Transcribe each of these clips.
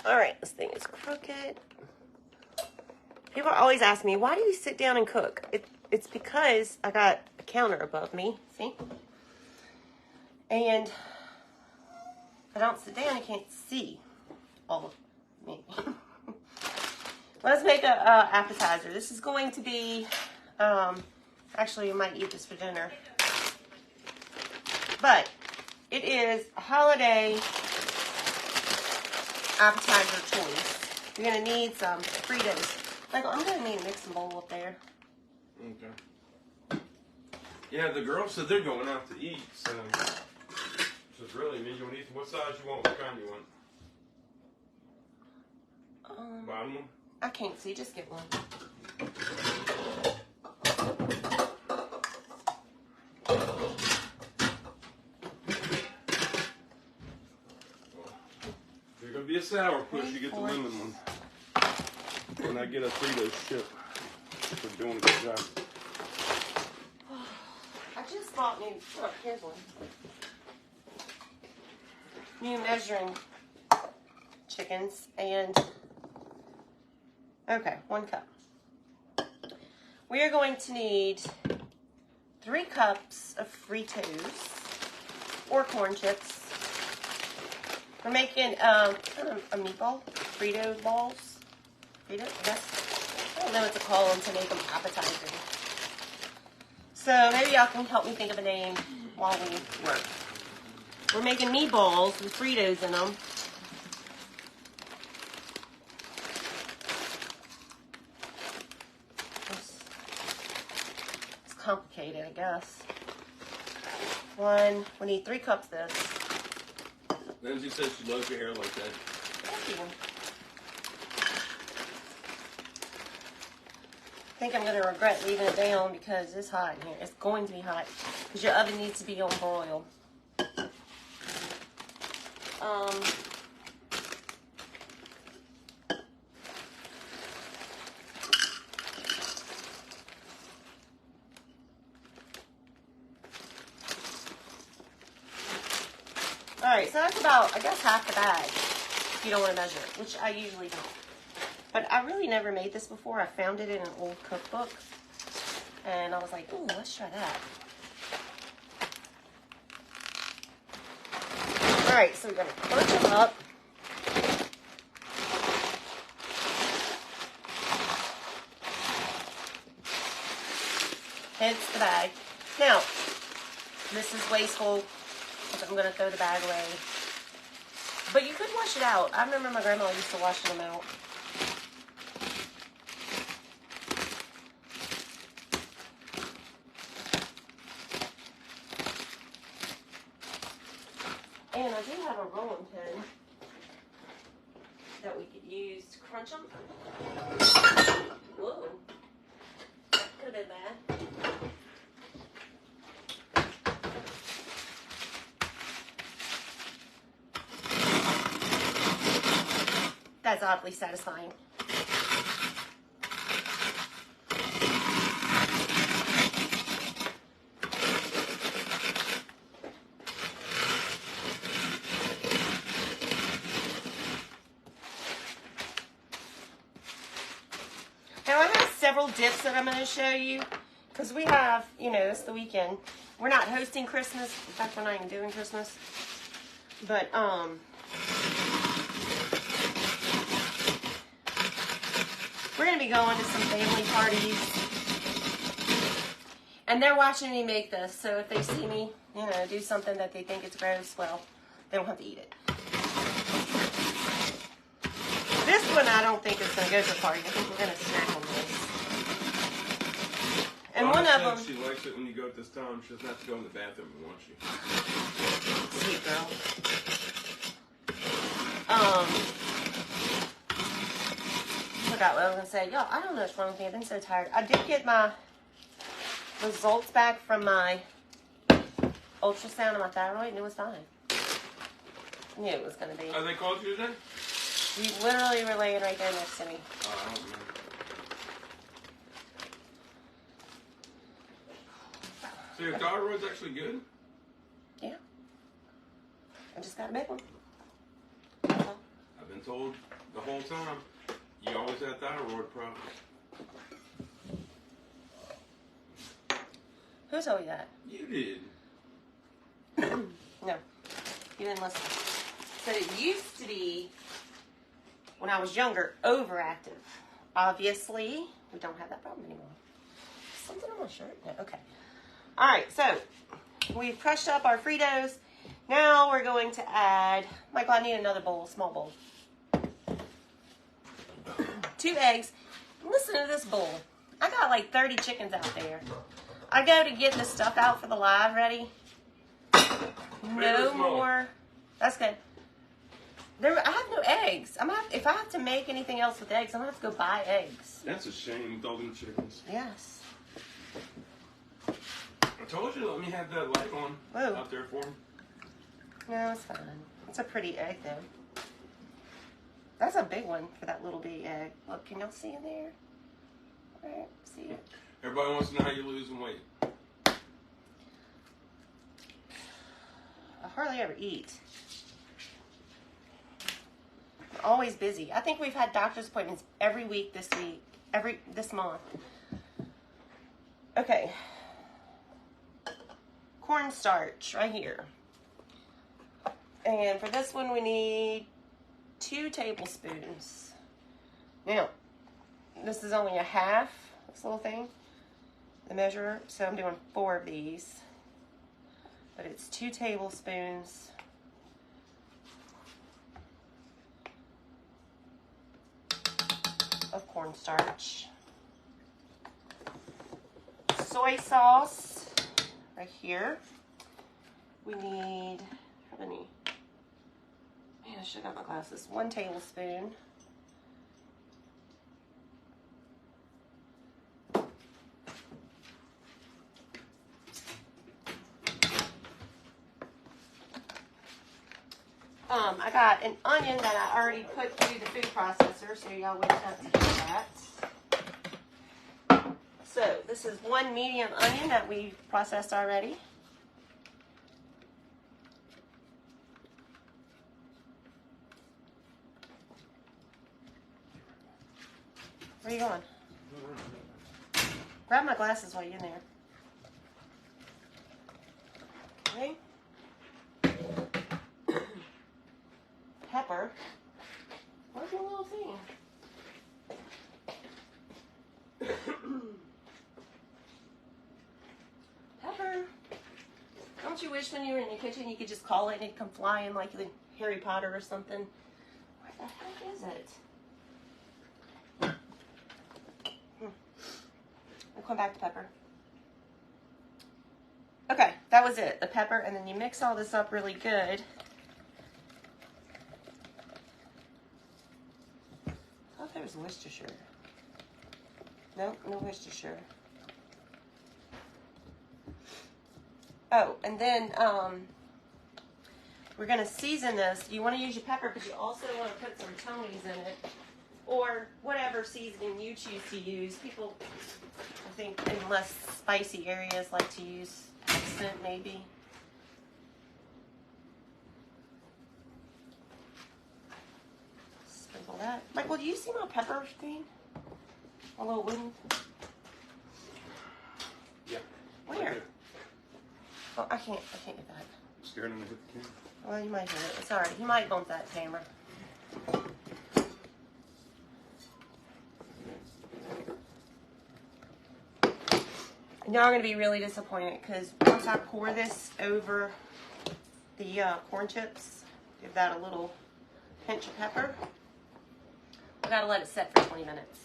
All right, this thing is crooked. People always ask me, why do you sit down and cook? It's because I got a counter above me, see? And if I don't sit down, you can't see all of me. Let's make a appetizer. This is going to be, actually, you might eat this for dinner. But it is a holiday appetizer choice. You're going to need some Fritos. Michael, I'm going to need a mixing bowl up there. Okay. Yeah, the girls said they're going out to eat, so it's really me. You want to eat what size you want? What kind you want? Bottom one? I can't see. Just get one. If you're going to be a sour push, you get the lemon one. And I get a Fritos chip for doing a good job. I just bought new, look, here's one. New measuring chickens and, okay, 1 cup. We are going to need 3 cups of Fritos or corn chips. We're making kind of a meatball, Frito balls. Frito, I don't know what to call them to make them appetizing. So maybe y'all can help me think of a name while we work. We're making meatballs with Fritos in them. It's complicated, I guess. We need 3 cups of this. Lindsay says she loves your hair like that. Thank you. I think I'm going to regret leaving it down because it's hot in here. It's going to be hot because your oven needs to be on broil. Alright, so that's about, I guess, half the bag if you don't want to measure it, which I usually don't. But I really never made this before. I found it in an old cookbook. And I was like, ooh, let's try that. Alright, so we're going to crunch them up. Hence the bag. Now, this is wasteful because I'm going to throw the bag away. But you could wash it out. I remember my grandma used to wash them out. And I do have a rolling pin that we could use to crunch them. Whoa. That could have been bad. That's oddly satisfying. Now I have several dips that I'm going to show you because we have, you know, it's the weekend. We're not hosting Christmas. In fact, we're not even doing Christmas. But, we're going to be going to some family parties. And they're watching me make this. So if they see me, you know, do something that they think is gross, well, they won't have to eat it. This one I don't think is going to go to the party. I think we're going to snack on this. And one of them... She likes it when you go at this time. She doesn't have to go in the bathroom, won't she? Sweet girl. Forgot what I was going to say. Y'all, I don't know what's wrong with me. I've been so tired. I did get my results back from my ultrasound of my thyroid, and it was fine. I knew it was going to be. Are they called you today? You literally were laying right there next to me. Oh, I don't know. So your thyroid's actually good? Yeah. I just got a big one. I've been told the whole time, you always had thyroid problems. Who told you that? You did. No, you didn't listen. Said it used to be, when I was younger, overactive. Obviously, we don't have that problem anymore. Something on my shirt? No, okay. All right, so we've crushed up our Fritos. Now we're going to add, Michael, I need another bowl, a small bowl. 2 eggs. Listen to this bowl. I got like 30 chickens out there. I go to get this stuff out for the live ready. No more. That's good. I have no eggs. If I have to make anything else with eggs, I'm gonna have to go buy eggs. That's a shame with all them chickens. Yes. I told you, let me have that light on out there for me. No, it's fine. It's a pretty egg though. That's a big one for that little bitty egg. Look, can y'all see in there? All right, see it. Everybody wants to know how you're losing weight. I hardly ever eat. I'm always busy. I think we've had doctor's appointments every week this month. Okay. Cornstarch right here. And for this one we need 2 tablespoons. Now, this is only a half, this little thing, the measure, so I'm doing 4 of these. But it's 2 tablespoons of cornstarch. Soy sauce, right here. We need, how many? Man, I should have got my glasses. 1 tablespoon. I got an onion that I already put through the food processor, so y'all wouldn't have to do that. So this is 1 medium onion that we processed already. Where are you going? Grab my glasses while you're in there. Okay. Pepper. Where's my little thing? Pepper. Don't you wish when you were in the kitchen you could just call it and it'd come flying like the Harry Potter or something? Where the heck is it? I'll come back to pepper. Okay, that was it. The pepper, and then you mix all this up really good. I thought there was Worcestershire. Nope, no Worcestershire. Oh, and then we're going to season this. You want to use your pepper, but you also want to put some Tony's in it, or whatever seasoning you choose to use. People, I think, in less spicy areas like to use accent, maybe. Sprinkle that. Michael, do you see my pepper thing? My little wooden? Yeah. Where? Right there. Oh, I can't get that. I'm scared I'm gonna hit the camera. Well, you might hit it. It's alright. You might bump that camera. And y'all are going to be really disappointed because once I pour this over the corn chips, give that a little pinch of pepper. I got to let it set for 20 minutes.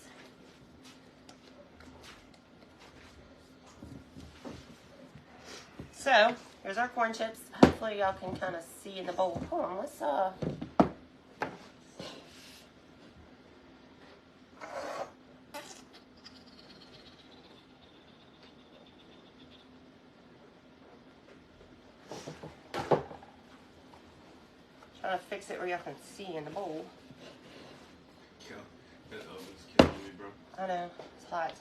So, here's our corn chips. Hopefully y'all can kind of see in the bowl. Hold on, let's trying to fix it where y'all can see in the bowl. That oven's killing me, bro. I know, it's hot.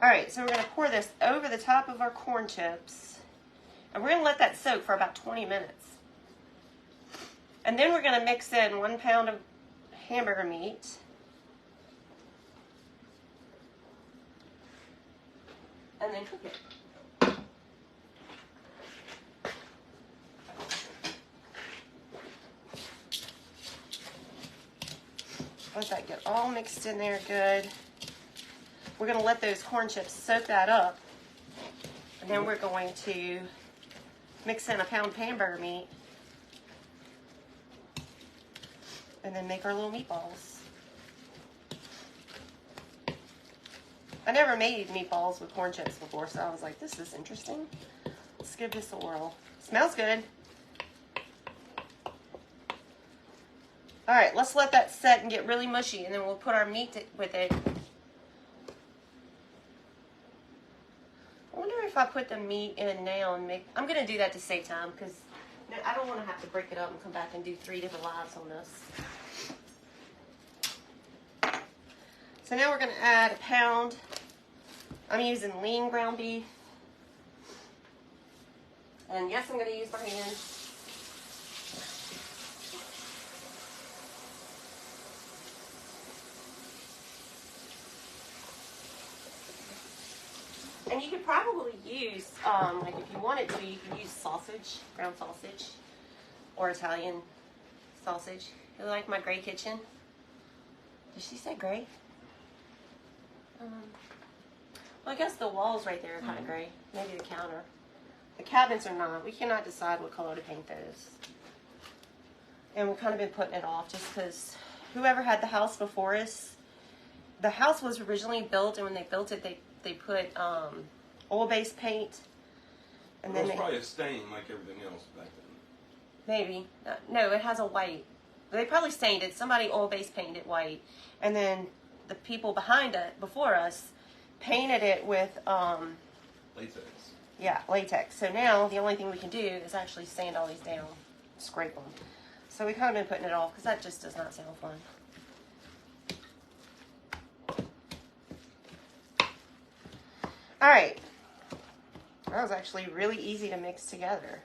Alright, so we're going to pour this over the top of our corn chips. And we're going to let that soak for about 20 minutes. And then we're going to mix in 1 pound of hamburger meat. And then cook it. Let that get all mixed in there good. We're going to let those corn chips soak that up. And then we're going to mix in a pound of hamburger meat. And then make our little meatballs. I never made meatballs with corn chips before, so I was like, this is interesting. Let's give this a whirl. Smells good. All right, let's let that set and get really mushy, and then we'll put our meat with it. I wonder if I put the meat in now and make... I'm going to do that to save time, because I don't want to have to break it up and come back and do 3 different lives on this. So now we're going to add a pound. I'm using lean ground beef. And yes, I'm going to use my hand. And you could probably use, like if you wanted to, you could use sausage, ground sausage, or Italian sausage. You like my gray kitchen? Did she say gray? Well, I guess the walls right there are kind of gray. Maybe the counter. The cabinets are not. We cannot decide what color to paint those. And we've kind of been putting it off just because whoever had the house before us, the house was originally built, and when they built it, they put oil-based paint. And then it was probably a stain like everything else back then. Maybe. No, it has a white. They probably stained it. Somebody oil-based painted it white. And then the people behind it, before us, painted it with... latex. Yeah, latex. So now the only thing we can do is actually sand all these down, scrape them. So we kind of been putting it off because that just does not sound fun. All right. That was actually really easy to mix together.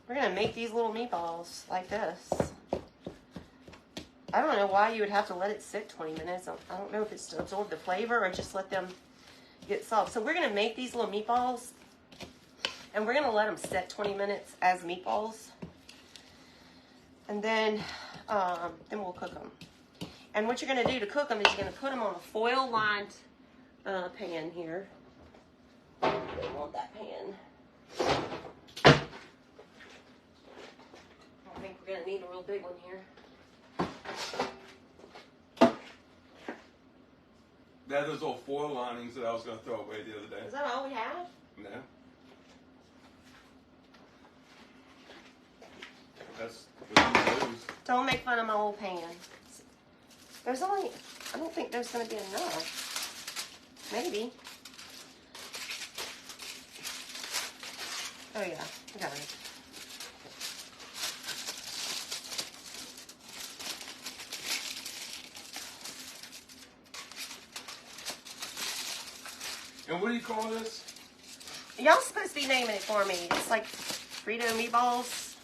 We're going to make these little meatballs like this. I don't know why you would have to let it sit 20 minutes. I don't know if it's to absorb the flavor or just let them get soft. So we're going to make these little meatballs, and we're going to let them set 20 minutes as meatballs. And then we'll cook them. And what you're going to do to cook them is you're going to put them on a foil-lined pan here. I want that pan. I think we're going to need a real big one here. They had those old foil linings that I was going to throw away the other day. Is that all we have? No. That's what you lose. Don't make fun of my old pan. There's only, I don't think there's going to be enough. Maybe. Oh yeah, I got it. And what do you call this? Y'all supposed to be naming it for me. It's like Frito meatballs.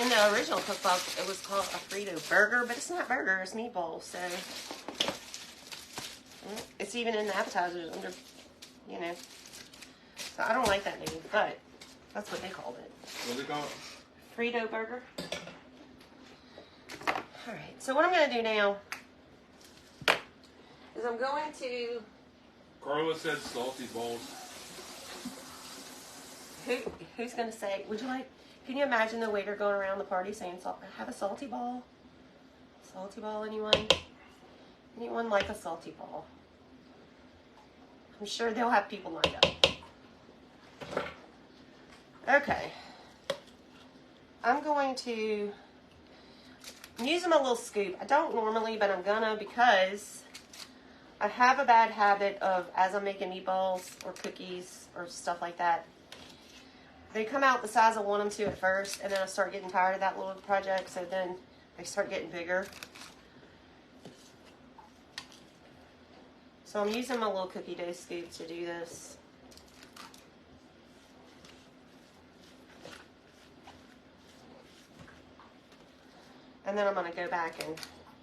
In the original cookbook, it was called a Frito burger, but it's not burger, it's meatballs. So it's even in the appetizers under, you know. So I don't like that name, but that's what they called it. What do they call it? Frito burger. All right, so what I'm going to do now is I'm going to... Carla said salty balls. Who's going to say, would you like... Can you imagine the waiter going around the party saying, have a salty ball? Salty ball, anyone? Anyone like a salty ball? I'm sure they'll have people lined up. Okay. I'm going to... I'm using my little scoop. I don't normally, but I'm gonna because I have a bad habit of, as I'm making meatballs or cookies or stuff like that, they come out the size I want them to at first, and then I start getting tired of that little project, so then they start getting bigger. So I'm using my little cookie dough scoop to do this. And then I'm going to go back and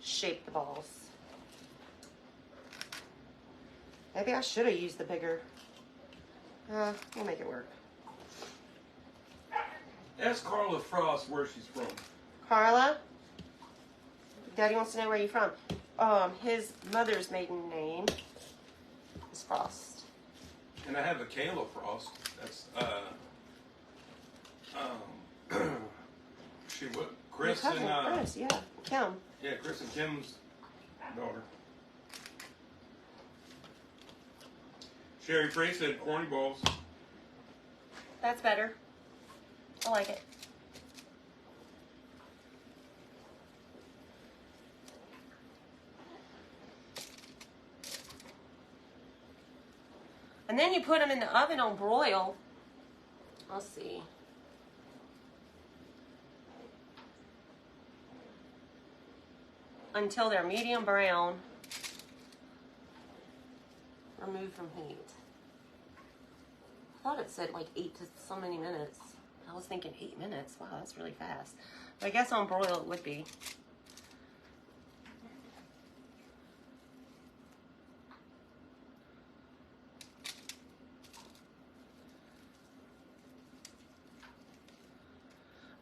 shape the balls. Maybe I should have used the bigger. We'll make it work. Ask Carla Frost where she's from. Carla? Daddy wants to know where you're from. His mother's maiden name is Frost. And I have a Kayla Frost. That's, she what? Chris Your cousin, and, Chris, yeah. Kim. yeah, Chris and Kim's daughter. Sherry Frey said corny balls. That's better. I like it. And then you put them in the oven on broil. Let's see. Until they're medium brown. Remove from heat. I thought it said like 8 to so many minutes. I was thinking 8 minutes. Wow, that's really fast. But I guess on broil it would be.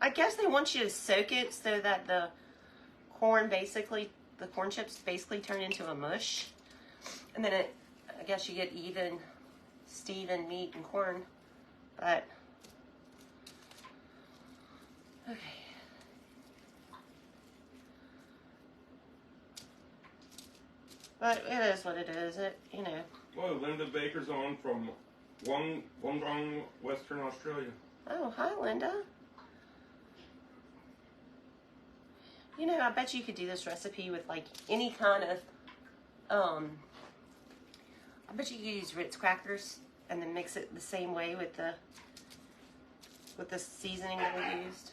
I guess they want you to soak it so that the corn chips basically turn into a mush. And then I guess you get even Steven meat and corn. But, okay. But it is what it is. You know. Well, Linda Baker's on from Wollongong, Western Australia. Oh, hi, Linda. You know, I bet you could do this recipe with like any kind of, I bet you could use Ritz crackers and then mix it the same way with the seasoning that we used.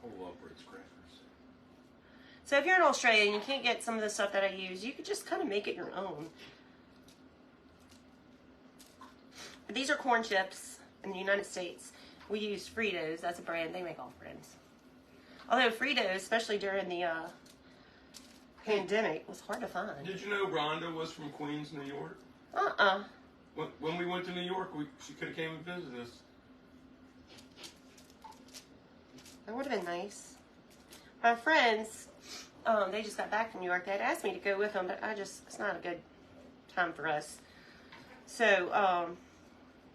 I love Ritz crackers. So if you're in Australia and you can't get some of the stuff that I use, you could just kind of make it your own. But these are corn chips in the United States. We use Fritos. That's a brand. They make all brands. Although Fritos, especially during the pandemic, was hard to find. Did you know Rhonda was from Queens, New York? When we went to New York, she could have came and visited us. That would have been nice. My friends, they just got back from New York. They had asked me to go with them, but it's not a good time for us. So,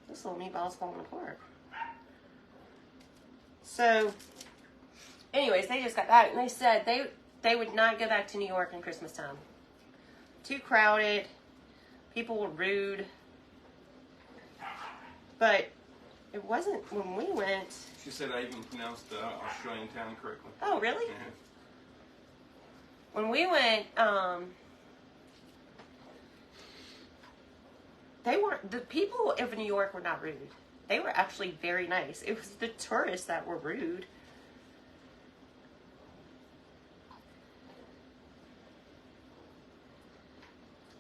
this little meatball's falling apart. So, anyways, they just got back, and they said they would not go back to New York in Christmas time. Too crowded. People were rude. But it wasn't when we went. She said I even pronounced the Australian town correctly. Oh, really? Yeah. When we went, the people of New York were not rude. They were actually very nice. It was the tourists that were rude.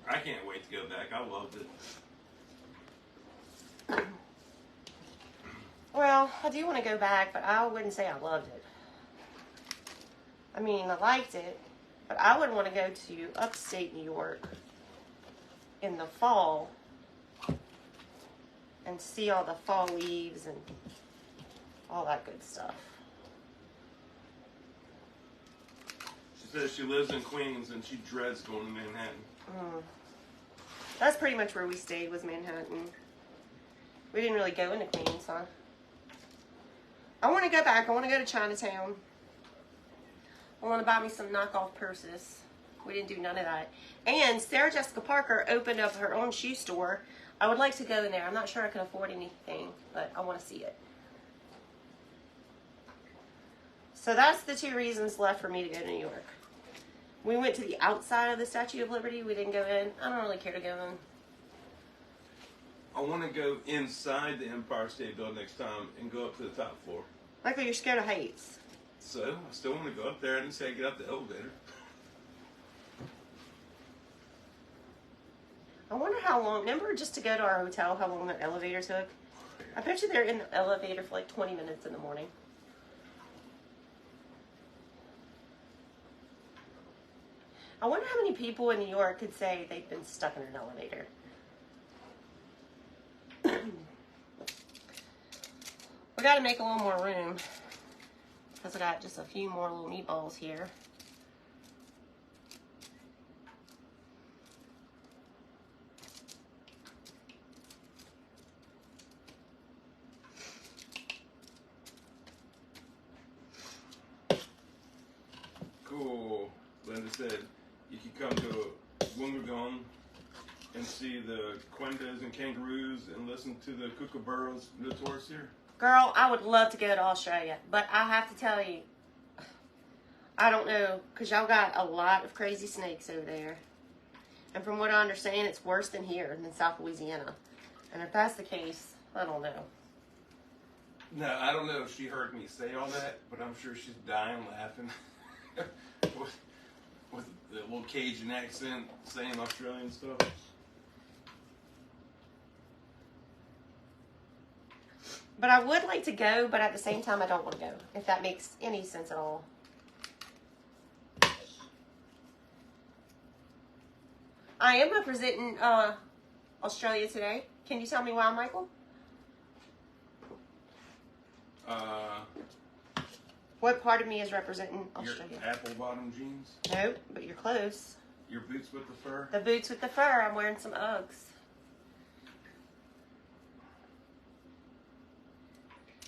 I can't wait to go back. I loved it. Well, I do want to go back, but I wouldn't say I loved it. I mean, I liked it, but I would want to go to upstate New York in the fall and see all the fall leaves and all that good stuff. She says she lives in Queens and she dreads going to Manhattan. That's pretty much where we stayed, was Manhattan. We didn't really go into Queens, huh? I want to go back. I want to go to Chinatown. I want to buy me some knockoff purses. We didn't do none of that. And Sarah Jessica Parker opened up her own shoe store. I would like to go in there. I'm not sure I can afford anything, but I want to see it. So that's the 2 reasons left for me to go to New York. We went to the outside of the Statue of Liberty. We didn't go in. I don't really care to go in. I want to go inside the Empire State Building next time and go up to the top floor. Michael, you're scared of heights. So, I still want to go up there. I didn't say I get up the elevator. I wonder how long, remember just to go to our hotel, how long that elevator took? I bet you they're in the elevator for like 20 minutes in the morning. I wonder how many people in New York could say they've been stuck in an elevator. We got to make a little more room because I got just a few more little meatballs here. Cool. Linda said you could come to Wollongong and see the quendas and kangaroos and listen to the kookaburras and the tourists here. Girl, I would love to go to Australia, but I have to tell you, I don't know, because y'all got a lot of crazy snakes over there. And from what I understand, it's worse than here, than South Louisiana. And if that's the case, I don't know. No, I don't know if she heard me say all that, but I'm sure she's dying laughing with the little Cajun accent saying Australian stuff. But I would like to go, but at the same time, I don't want to go, if that makes any sense at all. I am representing Australia today. Can you tell me why, Michael? What part of me is representing Australia? Your apple bottom jeans? No, but you're close. Your boots with the fur? The boots with the fur. I'm wearing some Uggs.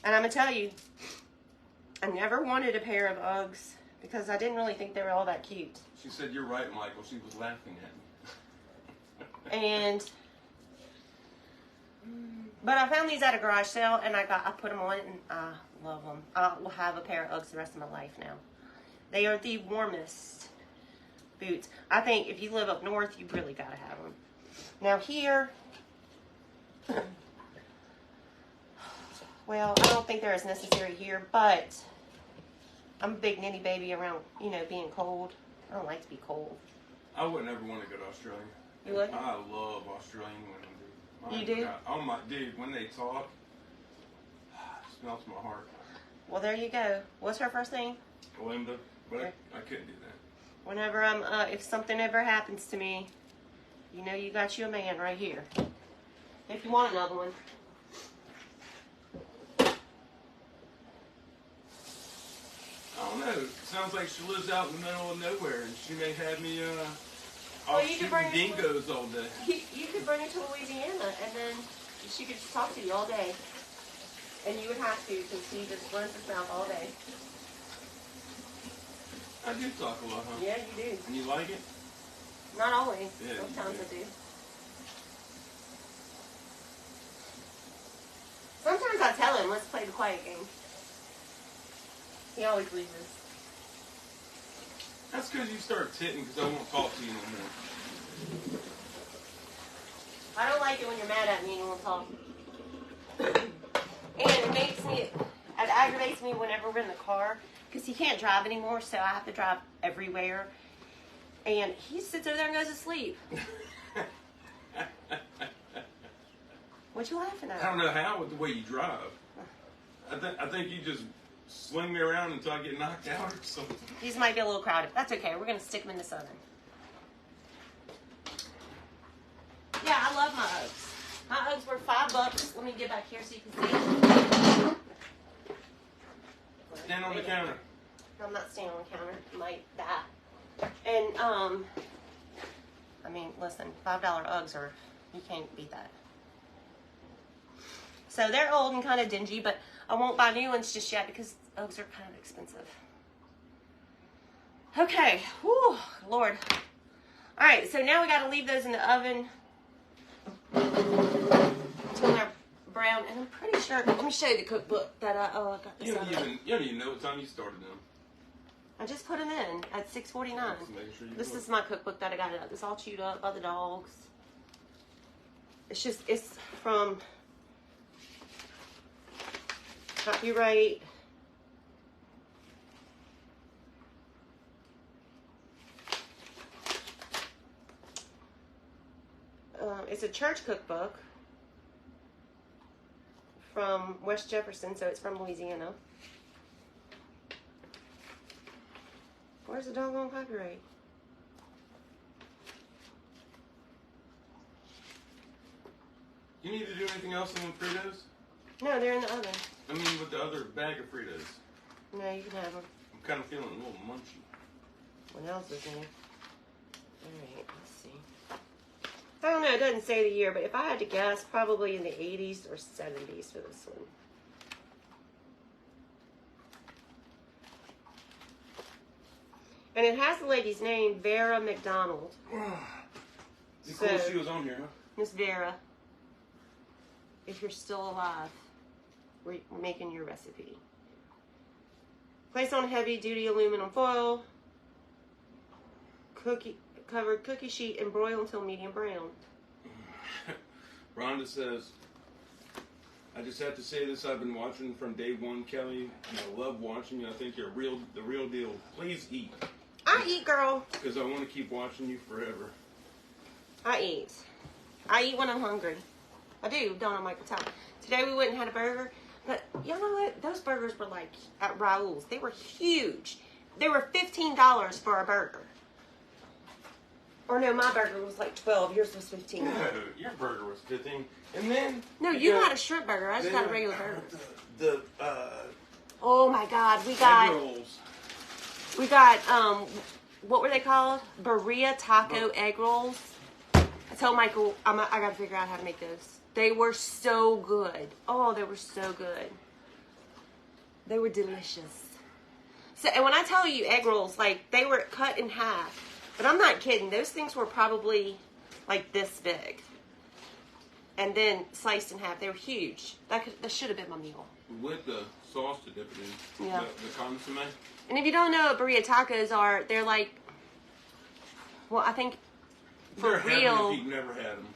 And I'm going to tell you, I never wanted a pair of Uggs because I didn't really think they were all that cute. She said, "You're right, Michael." She was laughing at me. But I found these at a garage sale and I put them on and I love them. I will have a pair of Uggs the rest of my life now. They are the warmest boots. I think if you live up north, you really got to have them. Now here, well, I don't think they're as necessary here, but I'm a big ninny baby around, being cold. I don't like to be cold. I wouldn't ever want to go to Australia. You wouldn't? I love Australian women, dude. You do? God. Oh my, dude, when they talk, it melts my heart. Well, there you go. What's her first name? Linda, but Okay. I couldn't do that. Whenever if something ever happens to me, you got you a man right here. If you want another one. I don't know. Sounds like she lives out in the middle of nowhere, and she may have me Well, off you could shooting bring her to dingoes all day. You could bring her to Louisiana, and then she could just talk to you all day. And you would have to, because she just runs her mouth all day. I do talk a lot, huh? Yeah, you do. And you like it? Not always. Yeah, Sometimes you I do. Sometimes I tell him, let's play the quiet game. He always loses. That's because you start titting because I won't talk to you no more. I don't like it when you're mad at me and you won't talk. And it aggravates me whenever we're in the car because he can't drive anymore, so I have to drive everywhere. And he sits over there and goes to sleep. What you laughing at? I don't know how with the way you drive. I think you just sling me around until I get knocked out or something. These might be a little crowded. That's okay. We're going to stick them in the sun. Yeah, I love my Uggs. My Uggs were $5. Let me get back here so you can see. Stand on the counter. I'm not standing on the counter. I might die. And, I mean, listen, $5 Uggs are, you can't beat that. So they're old and kind of dingy, but I won't buy new ones just yet because Uggs are kind of expensive. Okay, whew, Lord. All right, so now we got to leave those in the oven until they're brown. And I'm pretty sure, let me show you the cookbook that I got this You out of. don't even know what time you started them. I just put them in at 6:49. Sure This is my cookbook that I got it. It's all chewed up by the dogs. It's from copyright. It's a church cookbook from West Jefferson, so it's from Louisiana. Where's the doggone copyright? You need to do anything else in the Fritos? No, they're in the oven. I mean, with the other bag of Fritos. No, you can have them. I'm kind of feeling a little munchy. What else is in it? Alright, let's see. I don't know, it doesn't say the year, but if I had to guess, probably in the 80s or 70s for this one. And it has the lady's name, Vera McDonald. It's cool she was on here, huh? Miss Vera, if you're still alive, we're making your recipe. Place on heavy-duty aluminum foil. Covered cookie sheet and broil until medium brown. Rhonda says, I just have to say this, I've been watching from day one, Kelly, and I love watching you. I think you're the real deal. Please eat. I eat, girl. Because I want to keep watching you forever. I eat. I eat when I'm hungry. I do, don't I, Michael? Tell me. Today we went and had a burger, but you know what? Those burgers were like at Raoul's. They were huge. They were $15 for a burger. Or no, my burger was like 12. Yours was 15. No, your burger was 15. And then... No, you got a shrimp burger. I just got a regular burger. Oh my God, we got... rolls. We got, what were they called? Berea taco egg rolls. I told Michael, I got to figure out how to make those. They were so good. Oh, they were so good. They were delicious. So, and when I tell you egg rolls, like, they were cut in half. But I'm not kidding. Those things were probably like this big. And then sliced in half. They were huge. That should have been my meal. With the sauce to dip it in. Yeah. The consomme. And if you don't know what Berea tacos are, they're like, well, I think for real, if you've never had them.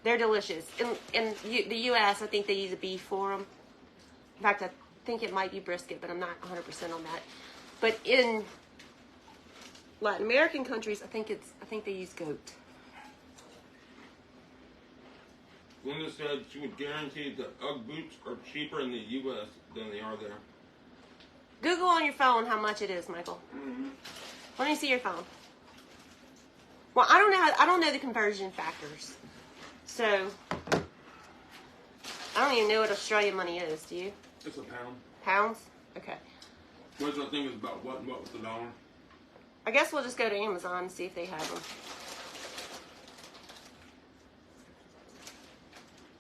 They're delicious. In the U.S., I think they use a beef for them. In fact, I think it might be brisket, but I'm not 100% on that. But in Latin American countries, I think they use goat. Linda said she would guarantee that Ugg boots are cheaper in the U.S. than they are there. Google on your phone how much it is, Michael. Mm-hmm. Let me see your phone. Well, I don't know the conversion factors, so I don't even know what Australian money is. Do you? It's a pound. Pounds? Okay. What's the thing is about what and what was the dollar? I guess we'll just go to Amazon and see if they have them.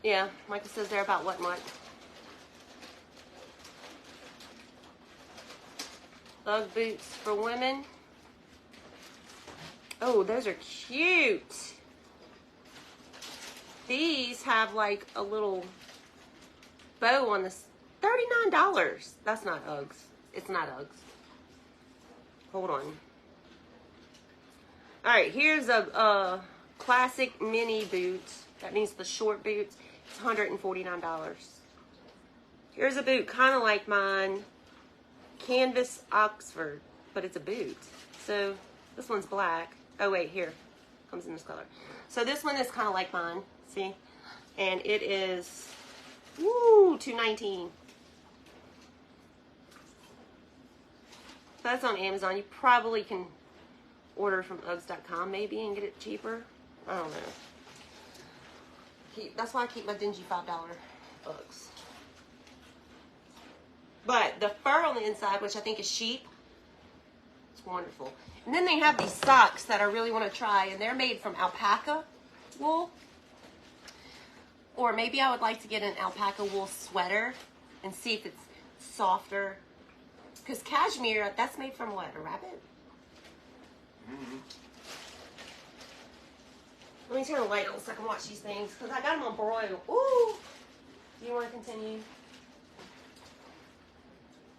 Yeah, Michael says they're about what and what. Ugg boots for women. Oh, those are cute. These have like a little bow on this. $39. That's not Uggs. It's not Uggs. Hold on. Alright, here's a classic mini boot. That means the short boots. It's $149. Here's a boot kind of like mine. Canvas Oxford. But it's a boot. So, this one's black. Oh, wait, here. Comes in this color. So, this one is kind of like mine. See? And it is... Woo! $219. So that's on Amazon. You probably can order from Uggs.com maybe and get it cheaper. I don't know. That's why I keep my dingy $5 Uggs. But the fur on the inside, which I think is sheep, it's wonderful. And then they have these socks that I really want to try, and they're made from alpaca wool. Or maybe I would like to get an alpaca wool sweater and see if it's softer. Because cashmere, that's made from what? A rabbit? Mm-hmm. Let me turn the light on so I can watch these things. Because I got them on broil. Ooh! Do you want to continue?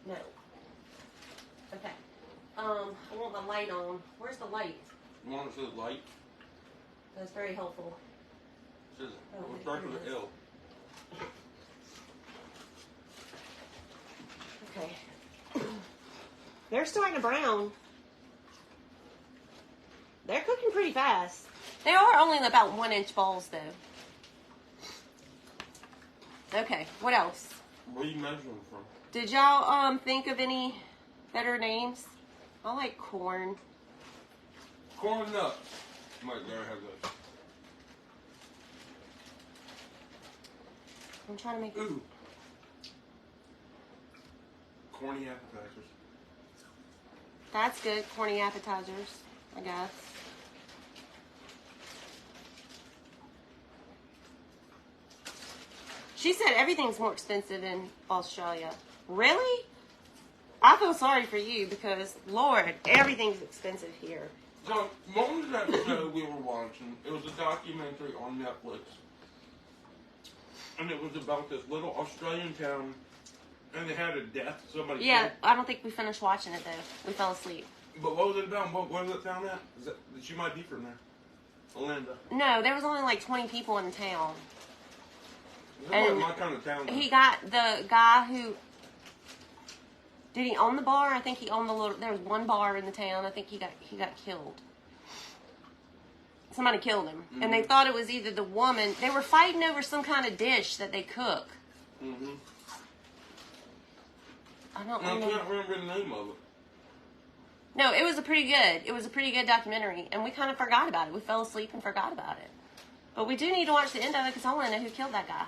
No. Okay. I want my light on. Where's the light? You want it to the light? That's very helpful. It says, we'll start with the L. Okay. They're starting to brown. They're cooking pretty fast. They are only about 1-inch balls though. Okay, what else? Where are you measuring from? Did y'all think of any better names? I like corn. Corn nuts. Might never have those. I'm trying to make. Ooh. Corny appetizers. That's good. Corny appetizers, I guess. She said everything's more expensive in Australia. Really? I feel sorry for you because, Lord, everything's expensive here. So, what was that show we were watching? It was a documentary on Netflix. And it was about this little Australian town. And they had a death. Somebody Yeah, killed. I don't think we finished watching it, though. We fell asleep. But what was it about? What was that town at? She might be from there. Linda. No, there was only like 20 people in the town. That's And my kind of town. He got the guy who... Did he own the bar? I think he owned the little... There was one bar in the town. I think he got killed. Somebody killed him. Mm-hmm. And they thought it was either the woman... They were fighting over some kind of dish that they cook. Mm-hmm. I don't I remember. can't remember the name of it. No, it was a pretty good documentary. And we kind of forgot about it. We fell asleep and forgot about it. But we do need to watch the end of it because I want to know who killed that guy.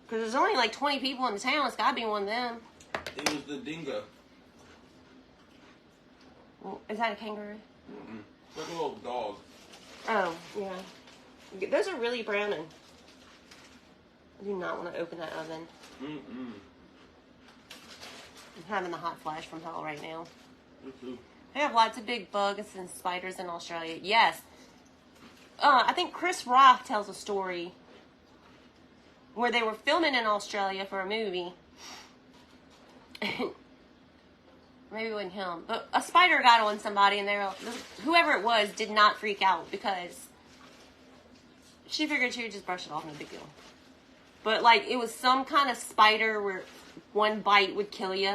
Because there's only like 20 people in the town. It's got to be one of them. It was the dingo. Well, is that a kangaroo? Mm-mm. It's like a little dog. Oh, yeah. Those are really browning. I do not want to open that oven. Mm-mm. I'm having the hot flash from hell right now. Me too. They have lots of big bugs and spiders in Australia. Yes. I think Chris Rock tells a story where they were filming in Australia for a movie. Maybe it wasn't him. But a spider got on somebody and whoever it was did not freak out because she figured she would just brush it off, no big deal. But like it was some kind of spider where one bite would kill you.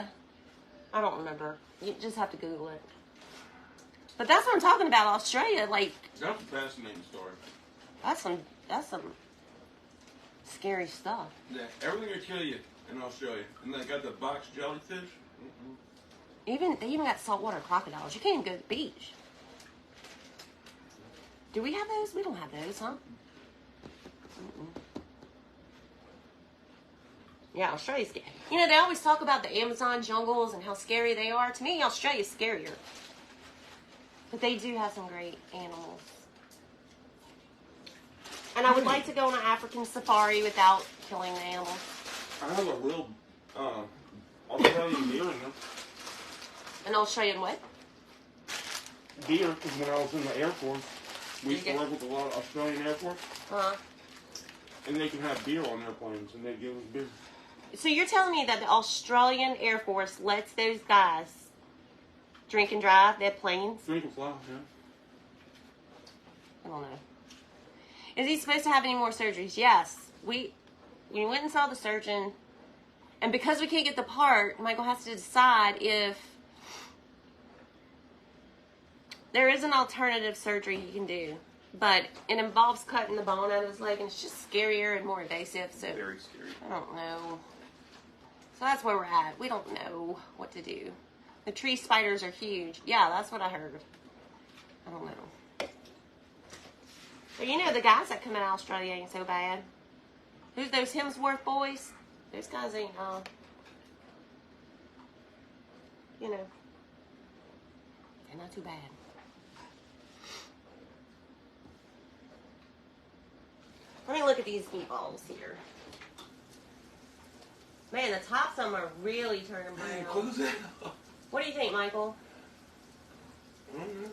I don't remember. You just have to Google it. But that's what I'm talking about, Australia. Like That's a fascinating story. that's some scary stuff. Yeah, everything will kill you in Australia. And they got the box jellyfish. Mm-mm. They even got saltwater crocodiles. You can't even go to the beach. Do we have those? We don't have those, huh? Mm-mm. Yeah, Australia's scary. You know, they always talk about the Amazon jungles and how scary they are. To me, Australia's scarier. But they do have some great animals. And I would like to go on an African safari without killing the animals. I have a real Australian deer in there. An Australian what? Deer, because when I was in the Air Force, we used to Okay. work with a lot of Australian Air Force. Uh-huh. And they can have beer on airplanes, and they give us beer. So you're telling me that the Australian Air Force lets those guys drink and drive their planes? Drink and fly, yeah. I don't know. Is he supposed to have any more surgeries? Yes. We went and saw the surgeon, and because we can't get the part, Michael has to decide if there is an alternative surgery he can do. But it involves cutting the bone out of his leg, and it's just scarier and more invasive. So Very scary. I don't know. So that's where we're at. We don't know what to do. The tree spiders are huge. Yeah, that's what I heard. I don't know. But you know, the guys that come out of Australia ain't so bad. Who's those Hemsworth boys? Those guys ain't, you know, they're not too bad. Let me look at these meatballs here. Man, the tops of them are really turning brown. Close it. What do you think, Michael? Mm-hmm.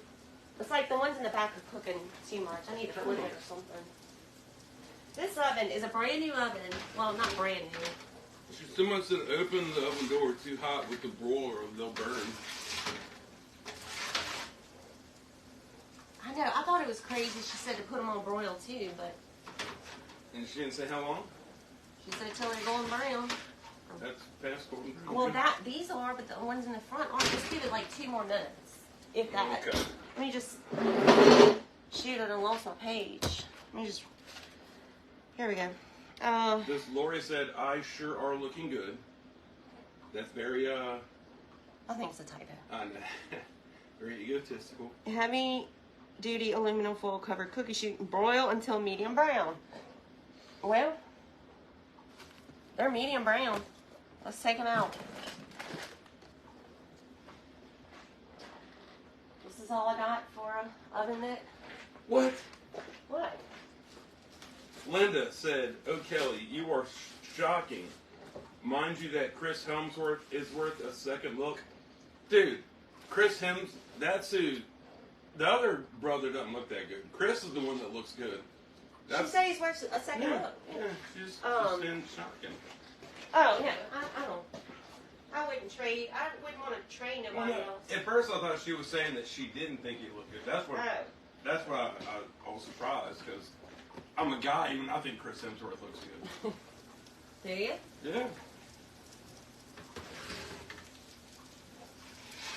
It's like the ones in the back are cooking too much. I need to flip it or something. This oven is a brand new oven. Well, not brand new. Someone said open the oven door too hot with the broiler, they'll burn. I know. I thought it was crazy. She said to put them on broil too, but And she didn't say how long? she said till they're going brown. That's past golden brown. Well, these are, but the ones in the front aren't. Just give it like 2 more minutes, if that. Okay. Let me just shoot it and lost my page. Let me just. Here we go. This Lori said, I sure are looking good. That's very, I think it's a typo. I know. Very egotistical. Heavy duty aluminum foil covered cookie sheet and broil until medium brown. Well, they're medium brown. Let's take them out. This is all I got for an oven mitt. What? What? Linda said, oh, Kelly, you are shocking. Mind you that Chris Hemsworth is worth a second look. Dude, Chris that's who, the other brother doesn't look that good. Chris is the one that looks good. She said he's worth a second look. Yeah, she's in shocking. Oh, no, I don't. I wouldn't want to trade nobody else. At first I thought she was saying that she didn't think he looked good. That's why I was surprised, because I'm a guy and I think Chris Hemsworth looks good. Do you? Yeah.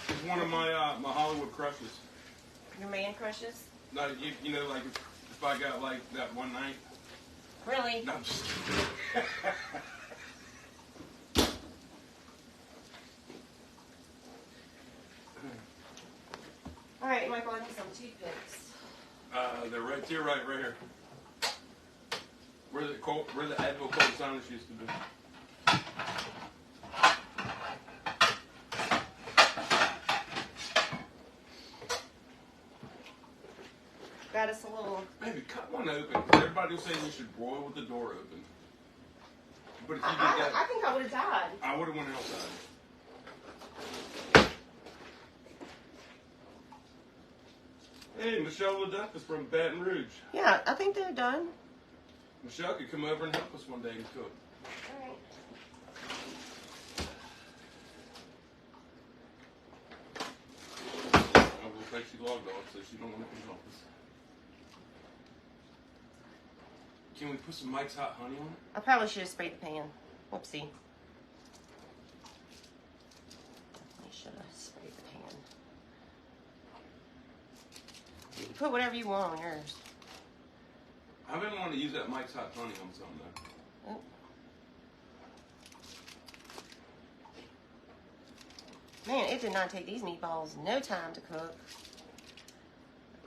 He's one of my Hollywood crushes. Your man crushes? Like, you know, like if I got like that one night. Really? No, I'm just kidding. All right, Michael, I need some toothpicks. They're right here, right here. Where the Advil cold sinus used to be. Got us a little. Maybe cut one open. Everybody was saying you should broil with the door open. But if you did that, I think I would have died. I would have went outside. Hey, Michelle LeDuc is from Baton Rouge. Yeah, I think they're done. Michelle could come over and help us one day and cook. All right. I will think she logged off, so she don't want to come help us. Can we put some Mike's Hot Honey on it? I probably should have sprayed the pan. Whoopsie. I should have sprayed the pan. You can put whatever you want on yours. I've been wanting to use that Mike's Hot Honey on something though. Oh. Man, it did not take these meatballs no time to cook.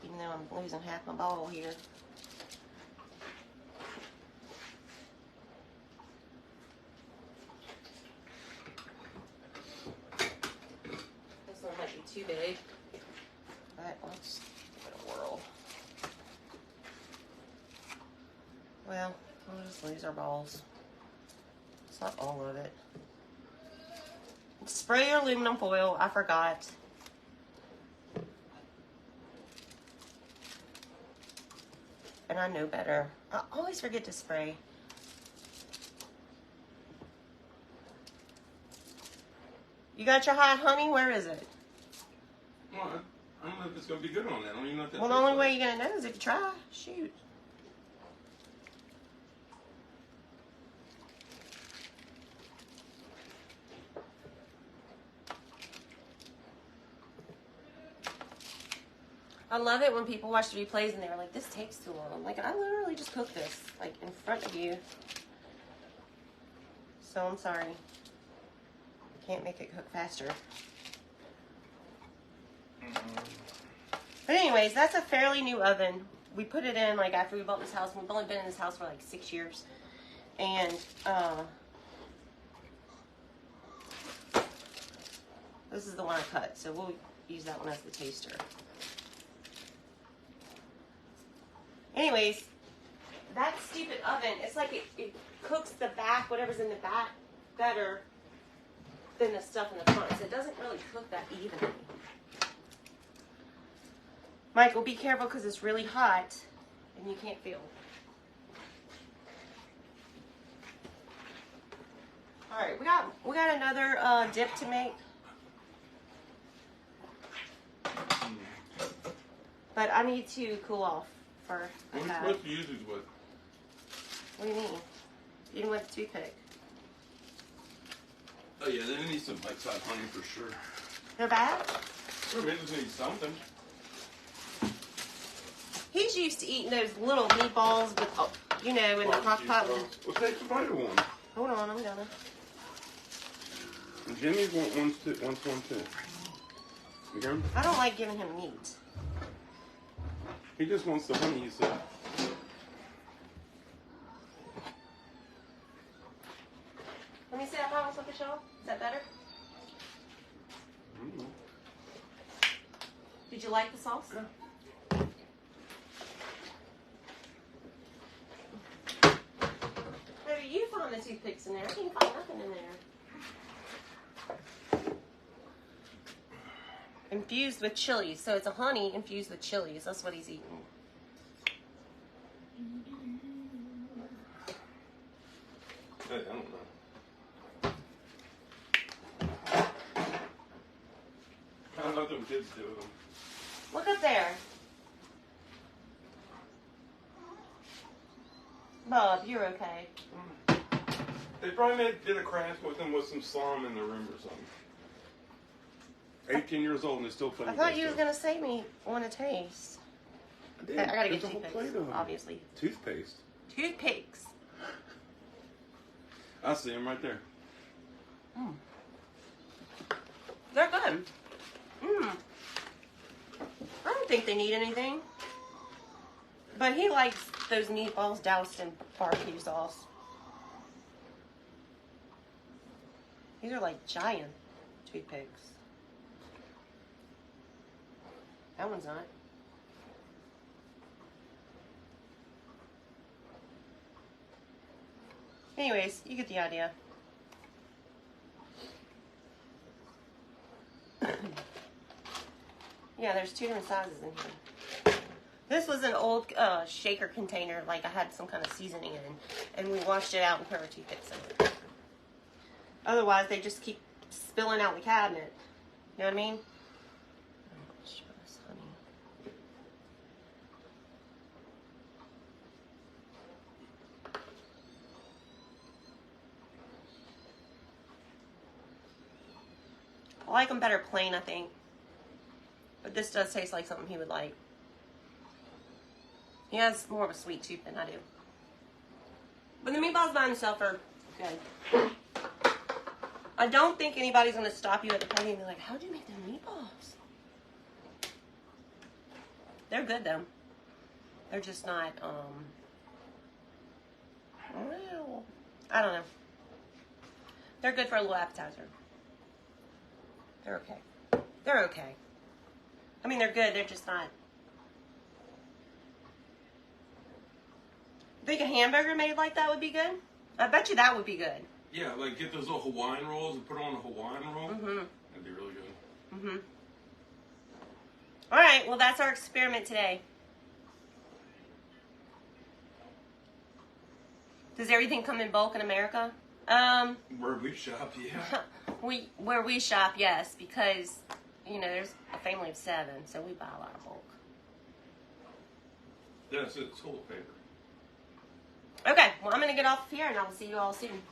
Even though I'm losing half my ball here. This one might be too big. But let's give it a whirl. Well, we'll just lose our balls. It's not all of it. Spray your aluminum foil. I forgot. And I know better. I always forget to spray. You got your hot honey? Where is it? Well, I don't know if it's going to be good on that. I don't even know if that Well, the only way you're going to know is if you try. Shoot. I love it when people watch the replays and they're like, this takes too long. I'm like, I literally just cooked this, like, in front of you. So I'm sorry. I can't make it cook faster. But anyways, that's a fairly new oven. We put it in, like, after we bought this house. We've only been in this house for, like, 6 years. And, this is the one I cut, so we'll use that one as the taster. Anyways, that stupid oven, it's like it cooks the back, whatever's in the back, better than the stuff in the front. So it doesn't really cook that evenly. Michael, be careful because it's really hot and you can't feel. All right, we got another dip to make. But I need to cool off for What are we supposed to use these with? What do you mean? Eating with a toothpick. Oh yeah, they need some Mike's Hot Honey for sure. They're bad? Sure, maybe just need something. He's used to eating those little meatballs with, you know, in the crock pot. Well, take the bite of one. Hold on, I'm gonna. Jimmy wants one too. You got him? I don't like giving him meat. He just wants the honey, he said. Let me see that bottle, Uncle Shaw. Is that better? Mm-hmm. Did you like the sauce? Yeah. Maybe you find the toothpicks in there. I can't find nothing in there. Infused with chilies. So it's a honey infused with chilies. That's what he's eating. Hey, I don't know. I don't know what them kids do with them. Look up there. Bob, you're okay. They probably did a crash with them with some slime in the room or something. 18 years old and they're still playing. I thought you was going to say me want a taste. I gotta get toothpicks, obviously. Toothpaste. Toothpicks. I see them right there. Mm. They're good. Mm. I don't think they need anything. But he likes those meatballs doused in barbecue sauce. These are like giant toothpicks. That one's not. Anyways, you get the idea. Yeah, there's two different sizes in here. This was an old shaker container, like I had some kind of seasoning in, and we washed it out and put our toothpicks in it. Otherwise, they just keep spilling out the cabinet. You know what I mean? I like them better plain, I think. But this does taste like something he would like. He has more of a sweet tooth than I do. But the meatballs by themselves are good. I don't think anybody's going to stop you at the party and be like, how'd you make them meatballs? They're good, though. They're just not, well, I don't know. They're good for a little appetizer. They're okay. They're okay. I mean, they're good. They're just not. Think a hamburger made like that would be good? I bet you that would be good. Yeah, like get those little Hawaiian rolls and put on a Hawaiian roll. Mm-hmm. That'd be really good. Mm-hmm. All right. Well, that's our experiment today. Does everything come in bulk in America? Where we shop, yeah. Where we shop, yes, because, you know, there's a family of 7, so we buy a lot of bulk. That's it, toilet paper. Okay, well, I'm going to get off here, and I will see you all soon.